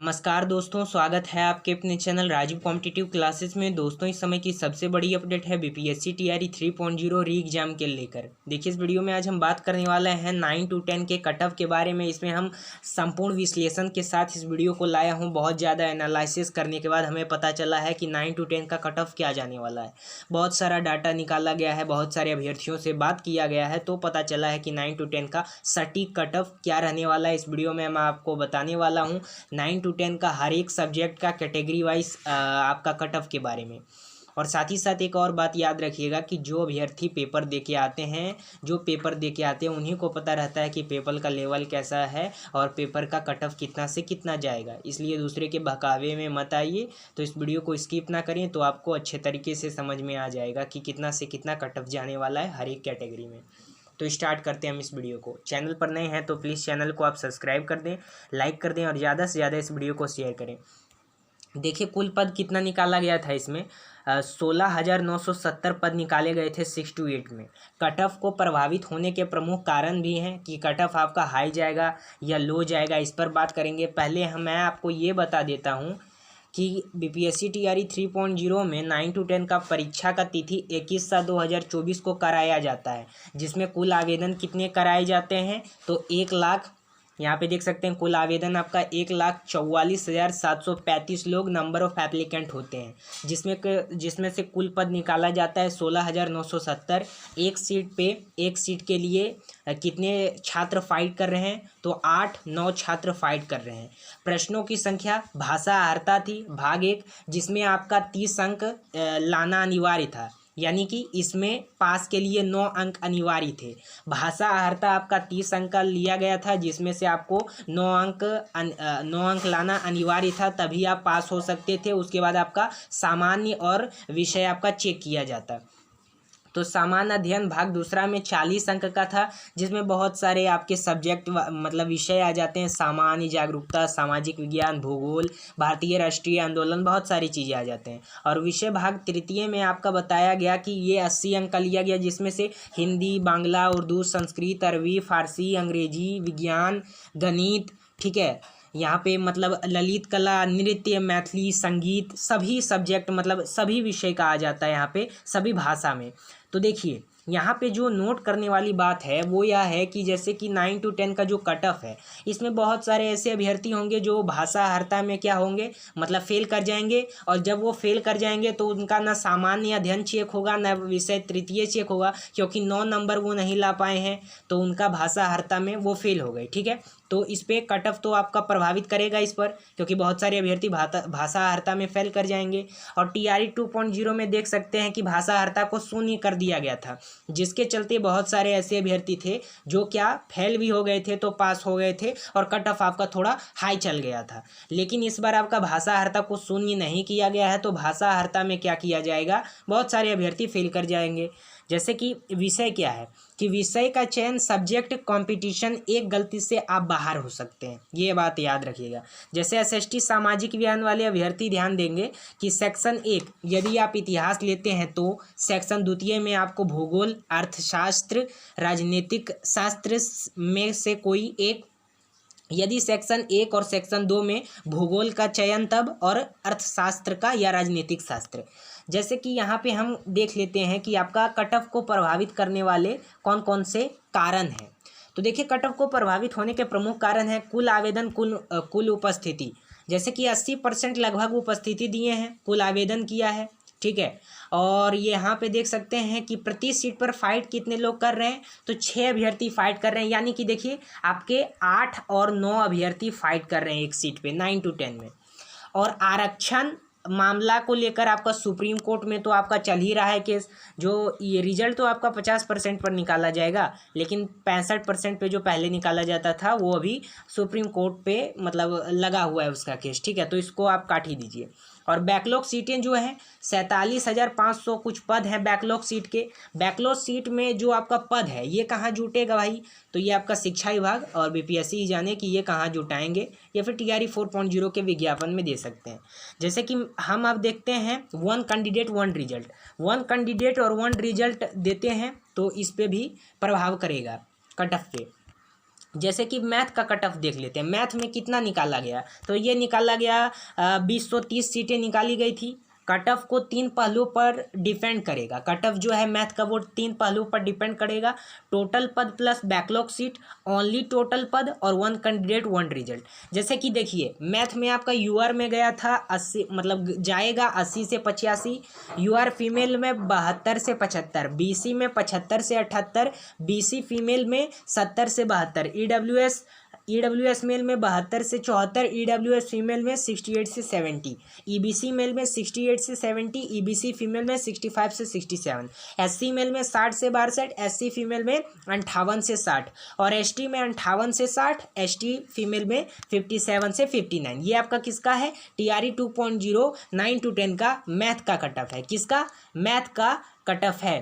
नमस्कार दोस्तों, स्वागत है आपके अपने चैनल राजीव कॉम्पिटिटिव क्लासेस में। दोस्तों, इस समय की सबसे बड़ी अपडेट है बीपीएससी टीआरई 3.0 री एग्जाम के लेकर। देखिए, इस वीडियो में आज हम बात करने वाले हैं 9 to 10 के कट ऑफ के बारे में। इसमें हम संपूर्ण विश्लेषण के साथ इस वीडियो को लाया हूँ। बहुत ज़्यादा एनालिसिस करने के बाद हमें पता चला है कि 9 to 10 का कट ऑफ क्या जाने वाला है। बहुत सारा डाटा निकाला गया है, बहुत सारे अभ्यर्थियों से बात किया गया है, तो पता चला है कि 9 to 10 का सटीक कट ऑफ क्या रहने वाला है। इस वीडियो में मैं आपको बताने वाला हूँ 9 to 10 का हर एक सब्जेक्ट का कैटेगरी वाइज आपका कट ऑफ के बारे में। और साथ ही साथ एक और बात याद रखिएगा कि जो अभ्यर्थी पेपर दे के आते हैं उन्हीं को पता रहता है कि पेपर का लेवल कैसा है और पेपर का कट ऑफ कितना से कितना जाएगा। इसलिए दूसरे के बहकावे में मत आइए। तो इस वीडियो को स्किप ना करें, तो आपको अच्छे तरीके से समझ में आ जाएगा कि कितना से कितना कट ऑफ जाने वाला है हर एक कैटेगरी में। तो स्टार्ट करते हैं हम इस वीडियो को। चैनल पर नए हैं तो प्लीज़ चैनल को आप सब्सक्राइब कर दें, लाइक कर दें और ज़्यादा से ज़्यादा इस वीडियो को शेयर करें। देखिए, कुल पद कितना निकाला गया था इसमें 16,970 पद निकाले गए थे 6 to 8 में। कट ऑफ को प्रभावित होने के प्रमुख कारण भी हैं कि कट ऑफ आपका हाई जाएगा या लो जाएगा, इस पर बात करेंगे। पहले मैं आपको ये बता देता हूँ कि बीपीएससी टीआरई 3.0 में 9 to 10 का परीक्षा का तिथि 21/7/2024 को कराया जाता है, जिसमें कुल आवेदन कितने कराए जाते हैं तो 1 लाख, यहाँ पे देख सकते हैं कुल आवेदन आपका 1,44,735 लोग नंबर ऑफ एप्लीकेंट होते हैं, जिसमें से कुल पद निकाला जाता है 16,970। एक सीट के लिए कितने छात्र फाइट कर रहे हैं तो 8-9 छात्र फाइट कर रहे हैं। प्रश्नों की संख्या भाषा अर्हता थी भाग 1, जिसमें आपका 30 अंक लाना अनिवार्य था, यानी कि इसमें पास के लिए 9 अंक अनिवार्य थे। भाषा अर्हता आपका 30 अंक का लिया गया था, जिसमें से आपको 9 अंक लाना अनिवार्य था, तभी आप पास हो सकते थे। उसके बाद आपका सामान्य और विषय आपका चेक किया जाता। तो सामान्य अध्ययन भाग दूसरा में 40 अंक का था, जिसमें बहुत सारे आपके सब्जेक्ट मतलब विषय आ जाते हैं। सामान्य, जागरूकता, सामाजिक विज्ञान, भूगोल, भारतीय राष्ट्रीय आंदोलन, बहुत सारी चीज़ें आ जाते हैं। और विषय भाग तृतीय में आपका बताया गया कि ये 80 अंक का लिया गया, जिसमें से हिंदी, बांग्ला, उर्दू, संस्कृत, अरबी, फारसी, अंग्रेजी, विज्ञान, गणित, ठीक है। यहाँ पे मतलब ललित कला, नृत्य, मैथिली, संगीत, सभी सब्जेक्ट मतलब सभी विषय का आ जाता है यहाँ पे, सभी भाषा में। तो देखिए, यहाँ पे जो नोट करने वाली बात है वो यह है कि जैसे कि 9 to 10 का जो कट ऑफ है, इसमें बहुत सारे ऐसे अभ्यर्थी होंगे जो भाषा अर्हता में क्या होंगे मतलब फेल कर जाएंगे। और जब वो फेल कर जाएंगे तो उनका ना सामान्य अध्ययन चेक होगा, ना विषय तृतीय चेक होगा, क्योंकि 9 नंबर वो नहीं ला पाए हैं, तो उनका भाषा अर्हता में वो फेल हो गए। ठीक है, तो इस पे कट ऑफ तो आपका प्रभावित करेगा इस पर, क्योंकि बहुत सारे अभ्यर्थी भाषा अर्हता में फेल कर जाएंगे। और टीआरई 2.0 में देख सकते हैं कि भाषा अर्हता को शून्य कर दिया गया था, जिसके चलते बहुत सारे ऐसे अभ्यर्थी थे जो क्या फेल भी हो गए थे तो पास हो गए थे, और कट ऑफ आपका थोड़ा हाई चल गया था। लेकिन इस बार आपका भाषा अर्हता को शून्य नहीं किया गया है, तो भाषा अर्हता में क्या किया जाएगा, बहुत सारे अभ्यर्थी फेल कर जाएंगे। जैसे कि विषय क्या है कि विषय का चयन सब्जेक्ट कंपटीशन, एक गलती से आप बाहर हो सकते हैं, ये बात याद रखिएगा। जैसे एसएसटी सामाजिक विज्ञान वाले अभ्यर्थी ध्यान देंगे कि सेक्शन 1 यदि आप इतिहास लेते हैं तो सेक्शन द्वितीय में आपको भूगोल, अर्थशास्त्र, राजनीतिक शास्त्र में से कोई एक, यदि सेक्शन 1 और सेक्शन 2 में भूगोल का चयन तब, और अर्थशास्त्र का या राजनीतिक शास्त्र। जैसे कि यहाँ पे हम देख लेते हैं कि आपका कट ऑफ को प्रभावित करने वाले कौन कौन से कारण हैं। तो देखिए, कट ऑफ को प्रभावित होने के प्रमुख कारण हैं कुल आवेदन, कुल उपस्थिति। जैसे कि 80% लगभग उपस्थिति दिए हैं, कुल आवेदन किया है, ठीक है। और यहाँ पे देख सकते हैं कि प्रति सीट पर फाइट कितने लोग कर रहे हैं तो 6 अभ्यर्थी फाइट कर रहे हैं, यानी कि देखिए आपके 8 और 9 अभ्यर्थी फाइट कर रहे हैं एक सीट पे 9 to 10 में। और आरक्षण मामला को लेकर आपका सुप्रीम कोर्ट में तो आपका चल ही रहा है केस। जो ये रिजल्ट तो आपका 50% पर निकाला जाएगा, लेकिन 65% पे जो पहले निकाला जाता था वो अभी सुप्रीम कोर्ट पे मतलब लगा हुआ है उसका केस, ठीक है। तो इसको आप काट ही दीजिए। और बैकलॉग सीटें जो हैं 47,500 कुछ पद हैं बैकलॉग सीट के। बैकलॉग सीट में जो आपका पद है ये कहाँ जुटेगा भाई, तो ये आपका शिक्षा विभाग और बीपीएससी ही जाने कि ये कहाँ जुटाएंगे, या फिर टीआरई 4.0 के विज्ञापन में दे सकते हैं। जैसे कि हम अब देखते हैं 1 कैंडिडेट 1 रिजल्ट, 1 कैंडिडेट और 1 रिजल्ट देते हैं तो इस पर भी प्रभाव करेगा कट ऑफ पे। जैसे कि मैथ का कट ऑफ देख लेते हैं, मैथ में कितना निकाला गया, तो ये निकाला गया 2030 सीटें निकाली गई थी। कट ऑफ को तीन पहलुओं पर डिपेंड करेगा, कट ऑफ जो है मैथ का वो तीन पहलुओं पर डिपेंड करेगा, टोटल पद plus backlog seat, only total पद और वन कैंडिडेट वन रिजल्ट। जैसे कि देखिए मैथ में आपका यूआर में गया था 80, मतलब जाएगा 80 से 85, यूआर फीमेल में 72 से 75, बीसी में 75 से 78, बीसी फीमेल में 70 से 72, ईडब्ल्यूएस मेल में 72 से 74, ईडब्ल्यूएस फीमेल में 68 से 70, ईबीसी मेल में 68 से 70, ईबीसी फीमेल में 65 से 67, एससी मेल में 60 से 62, एससी फीमेल में 58 से 60 और एसटी में 58 से 60, एसटी फीमेल में 57 से 59। ये आपका किसका है, टीआरई 2.0 9 to 10 का मैथ का कट ऑफ है, किसका, मैथ का कट ऑफ है।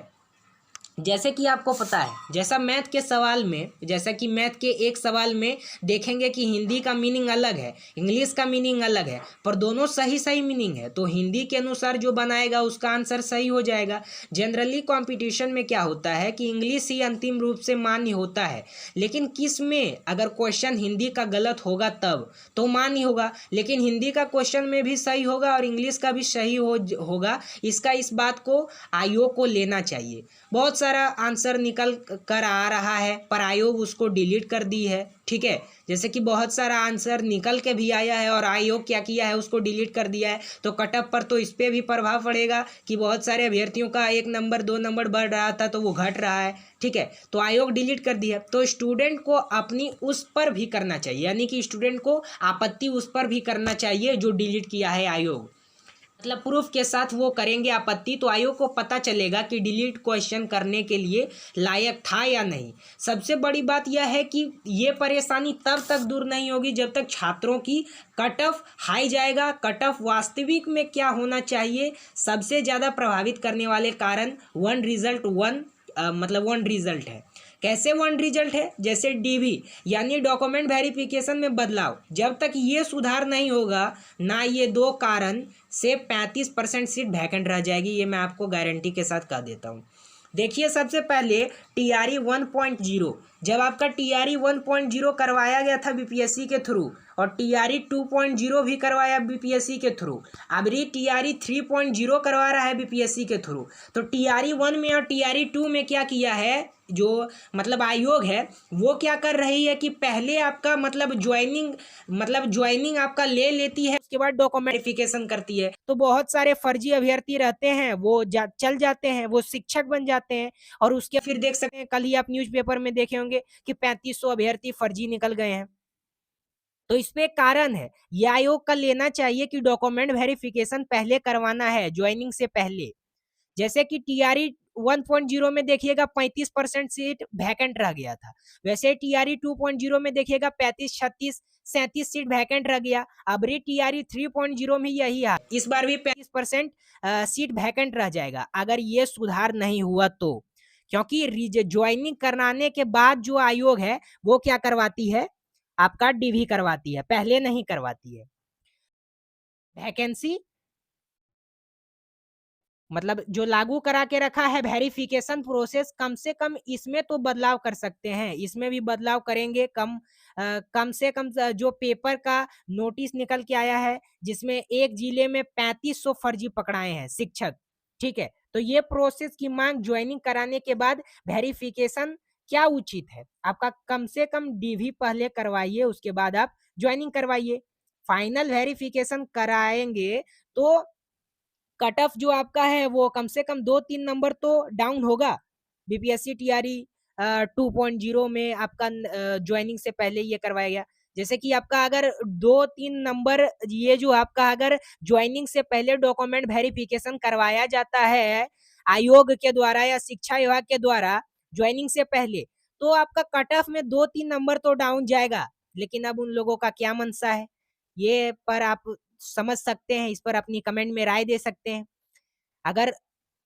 जैसे कि आपको पता है, जैसा मैथ के सवाल में, जैसा कि मैथ के एक सवाल में देखेंगे कि हिंदी का मीनिंग अलग है, इंग्लिश का मीनिंग अलग है, पर दोनों सही सही मीनिंग है, तो हिंदी के अनुसार जो बनाएगा उसका आंसर सही हो जाएगा। जनरली कंपटीशन में क्या होता है कि इंग्लिश ही अंतिम रूप से मान्य होता है, लेकिन किस में अगर क्वेश्चन हिंदी का गलत होगा तब तो मान्य होगा, लेकिन हिंदी का क्वेश्चन में भी सही होगा और इंग्लिश का भी सही होगा। इस बात को आयोग को लेना चाहिए। बहुत सारा आंसर निकल कर आ रहा है पर आयोग उसको डिलीट कर दी है, ठीक है। जैसे कि बहुत सारा आंसर निकल के भी आया है और आयोग क्या किया है, उसको डिलीट कर दिया है, तो कट ऑफ पर तो इस पर भी प्रभाव पड़ेगा कि बहुत सारे अभ्यर्थियों का 1 नंबर 2 नंबर बढ़ रहा था तो वो घट रहा है, ठीक है। तो आयोग डिलीट कर दिया, तो स्टूडेंट को अपनी उस पर भी करना चाहिए, यानी कि स्टूडेंट को आपत्ति उस पर भी करना चाहिए जो डिलीट किया है आयोग, मतलब प्रूफ के साथ वो करेंगे आपत्ति, तो आयोग को पता चलेगा कि डिलीट क्वेश्चन करने के लिए लायक था या नहीं। सबसे बड़ी बात यह है कि ये परेशानी तब तक दूर नहीं होगी जब तक छात्रों की कट ऑफ हाई जाएगा। कट ऑफ वास्तविक में क्या होना चाहिए, सबसे ज़्यादा प्रभावित करने वाले कारण वन रिजल्ट वन रिजल्ट है। कैसे वन रिजल्ट है, जैसे डीवी यानी डॉक्यूमेंट वेरिफिकेशन में बदलाव, जब तक ये सुधार नहीं होगा ना, ये दो कारण से 35% सीट वैकेंट रह जाएगी, ये मैं आपको गारंटी के साथ कह देता हूँ। देखिए सबसे पहले टीआरई 1.0, जब आपका टीआरई 1.0 करवाया गया था बीपीएससी के थ्रू और टीआरई 2.0 भी करवाया बीपीएससी के थ्रू, अब टीआरई 3.0 करवा रहा है बीपीएससी के थ्रू। तो टीआरई 1 में और टीआरई 2 में क्या किया है, जो मतलब आयोग है वो क्या कर रही है कि पहले आपका ज्वाइनिंग आपका ले लेती है, उसके बाद डॉक्यूमेंट वेरिफिकेशन करती है। तो बहुत सारे फर्जी अभ्यर्थी रहते हैं, वो चल जाते हैं, वो शिक्षक बन जाते हैं और उसके फिर देख सकते हैं, कल ही आप न्यूज़पेपर में देखे होंगे कि 3500 अभ्यर्थी फर्जी निकल गए हैं। तो इसमें कारण है, ये आयोग का लेना चाहिए कि डॉक्यूमेंट वेरिफिकेशन पहले करवाना है ज्वाइनिंग से पहले। जैसे कि टीआरई 1.0 में देखिएगा 35% सीट वैकेंट रह गया था, वैसे टीआरई 2.0 में देखिएगा 35, 36, 37 सीट वैकेंट रह गया। अब टीआरई 3.0 में यही है, इस बार भी 35% सीट वैकेंट रह जाएगा अगर ये सुधार नहीं हुआ तो, क्योंकि ज्वाइनिंग कराने के बाद जो आयोग है वो क्या करवाती है, आपका डीवी करवाती है, पहले नहीं करवाती है। वैकेंसी मतलब जो लागू करा के रखा है वेरिफिकेशन प्रोसेस, कम से कम इसमें तो बदलाव कर सकते हैं, इसमें भी बदलाव करेंगे। कम से कम जो पेपर का नोटिस निकल के आया है जिसमें एक जिले में 3500 फर्जी पकड़ाए हैं शिक्षक, ठीक है। तो ये प्रोसेस की मांग ज्वाइनिंग कराने के बाद वेरिफिकेशन क्या उचित है, आपका कम से कम डीवी पहले करवाइए, उसके बाद आप ज्वाइनिंग करवाइए। फाइनल वेरिफिकेशन कराएंगे तो कट ऑफ जो आपका है वो कम से कम 2-3 नंबर तो डाउन होगा। बीपीएससी टीआरई 2.0 में आपका ज्वाइनिंग से पहले ये करवाया गया, जैसे कि आपका अगर 2-3 नंबर ये जो आपका अगर ज्वाइनिंग से पहले डॉक्यूमेंट वेरिफिकेशन करवाया जाता है आयोग के द्वारा या शिक्षा विभाग के द्वारा ज्वाइनिंग से पहले, तो आपका कट ऑफ में 2-3 नंबर तो डाउन जाएगा। लेकिन अब उन लोगों का क्या मनसा है, ये पर आप समझ सकते हैं, इस पर अपनी कमेंट में राय दे सकते हैं। अगर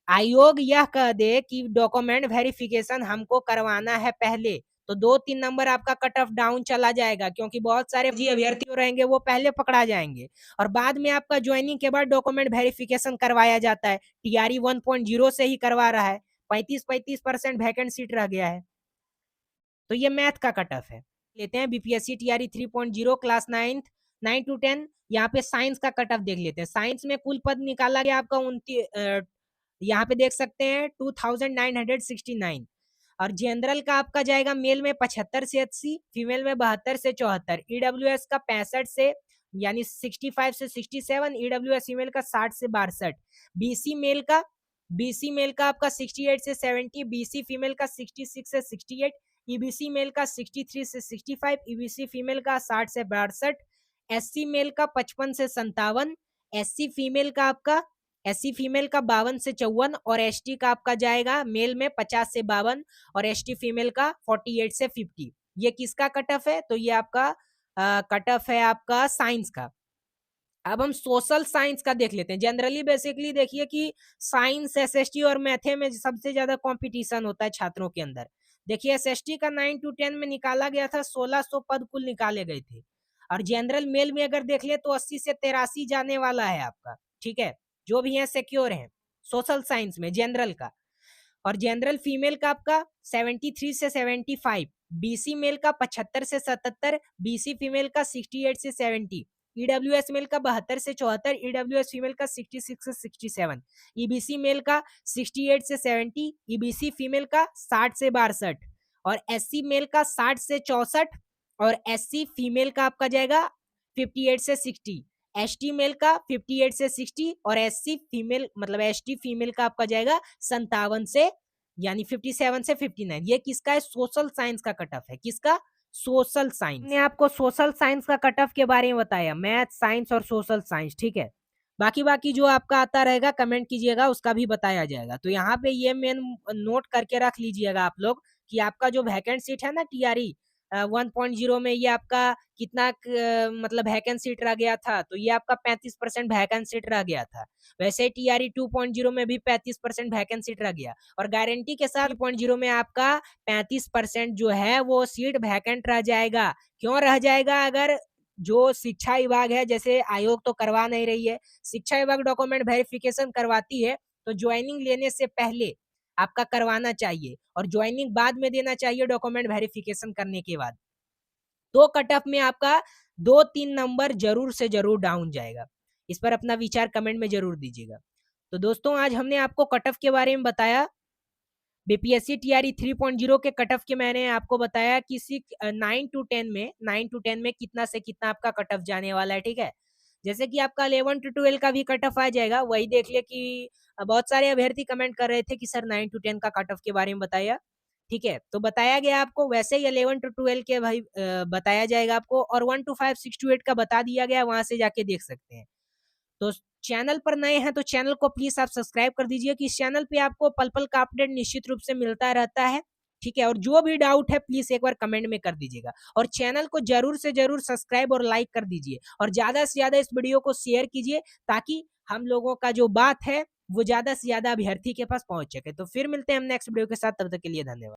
आयोग यह कह दे कि डॉक्यूमेंट वेरिफिकेशन हमको करवाना है पहले, तो 2-3 नंबर आपका कट ऑफ डाउन चला जाएगा, क्योंकि बहुत सारे जी अभ्यर्थी रहेंगे वो पहले पकड़ा जाएंगे और बाद में आपका ज्वाइनिंग के बाद डॉक्यूमेंट वेरिफिकेशन करवाया जाता है, टीआरई 1.0 से ही करवा रहा है, 35% वैकेंट सीट रह गया है। तो ये मैथ का कट ऑफ है। लेते हैं BPSC TRE 3.0 class 9th 9 to 10। यहाँ पे साइंस का कट ऑफ देख लेते हैं। साइंस में कुल पद निकाला गया आपका यहाँ पे देख सकते हैं 2969। और जनरल का आपका जाएगा मेल में 75 से 80, फीमेल में 72 से 74, ईडब्ल्यूएस का 65 से यानी 65 से 67, ईडब्ल्यूएस फीमेल का 60 से 62, बीसी मेल का आपका 68 से 70, बीसी फीमेल का 66 से 68, ईबीसी मेल का 63 से 65, ईबीसी फीमेल का 60 से 62, एससी मेल का 55 से 57, एससी फीमेल का 52 से 54, और एसटी का आपका जाएगा मेल में 50 से 52 और एसटी फीमेल का 48 से 50। ये किसका कट ऑफ है? तो ये आपका कट ऑफ है आपका साइंस का। अब हम सोशल साइंस का देख लेते हैं। जनरली बेसिकली देखिए कि साइंस, एसएसटी और मैथे में सबसे ज्यादा कंपटीशन होता है छात्रों के अंदर। देखिए एसएसटी का 9 to 10 में निकाला गया था, 1600 पद कुल निकाले गए थे। और जनरल मेल में अगर देख ले तो 80 से 83 जाने वाला है आपका, ठीक है, जो भी है सिक्योर है सोशल साइंस में जनरल का। और जनरल फीमेल का आपका 73 से 75, बीसी मेल का 75 से 77, बीसी फीमेल का 68 से 70, ईडब्ल्यूएस मेल का 72 से 74, ईडब्ल्यूएस फीमेल का 66 से 67, ईबीसी मेल का 68 से 70, ईबीसी फीमेल का 60 से 62, और एससी मेल का 60 से 64, और एससी फीमेल का आपका जाएगा 58 से 60, एसटी मेल का 58 से 60, और एससी फीमेल मतलब एसटी फीमेल का आपका जाएगा 57 से यानी 57 से 59। ये किसका है? सोशल साइंस का कट ऑफ है। किसका? सोशल साइंस ने आपको सोशल साइंस का कट ऑफ के बारे में बताया, मैथ, साइंस और सोशल साइंस, ठीक है। बाकी जो आपका आता रहेगा कमेंट कीजिएगा, उसका भी बताया जाएगा। तो यहाँ पे ये मेन नोट करके रख लीजिएगा आप लोग कि आपका जो वैकेंट सीट है ना टीआरई 1.0 में, ये आपका कितना मतलब वैकेंट सीट रह गया था? तो ये आपका 35% वैकेंट सीट रह गया था। वैसे टीआरई 2.0 में भी 35% वैकेंट सीट रह गया, और गारंटी के साथ 3.0 में आपका 35% जो है वो सीट वैकेंट रह जाएगा। क्यों रह जाएगा? अगर जो शिक्षा विभाग है, जैसे आयोग तो करवा नहीं रही है, शिक्षा विभाग डॉक्यूमेंट वेरिफिकेशन करवाती है, तो ज्वाइनिंग लेने से पहले आपका करवाना चाहिए, और ज्वाइनिंग बाद में देना चाहिए डॉक्यूमेंट वेरिफिकेशन करने के बाद। तो कट ऑफ में आपका 2-3 नंबर जरूर से जरूर डाउन जाएगा। इस पर अपना विचार कमेंट में जरूर दीजिएगा। तो दोस्तों आज हमने आपको कट ऑफ के बारे में बताया। बीपीएससी टीआरई 3.0 के कट ऑफ के मैंने आपको बताया कि 9 to 10 में कितना से कितना आपका कट ऑफ जाने वाला है, ठीक है। जैसे कि आपका 11 to 12 का भी कट ऑफ आ जाएगा। वही देख लिया कि बहुत सारे अभ्यर्थी कमेंट कर रहे थे कि सर 9 to 10 का कट ऑफ के बारे में बताया, ठीक है। तो बताया गया आपको, वैसे ही 11 to 12 के भाई बताया जाएगा आपको, और 1 to 5, 6 to 8 का बता दिया गया, वहां से जाके देख सकते हैं। तो चैनल पर नए हैं तो चैनल को प्लीज आप सब्सक्राइब कर दीजिए कि इस चैनल पे आपको पल पल का अपडेट निश्चित रूप से मिलता रहता है, ठीक है। और जो भी डाउट है प्लीज एक बार कमेंट में कर दीजिएगा, और चैनल को जरूर से जरूर सब्सक्राइब और लाइक कर दीजिए, और ज्यादा से ज्यादा इस वीडियो को शेयर कीजिए, ताकि हम लोगों का जो बात है वो ज्यादा से ज्यादा अभ्यर्थी के पास पहुंच सके। तो फिर मिलते हैं हम नेक्स्ट वीडियो के साथ, तब तक के लिए धन्यवाद।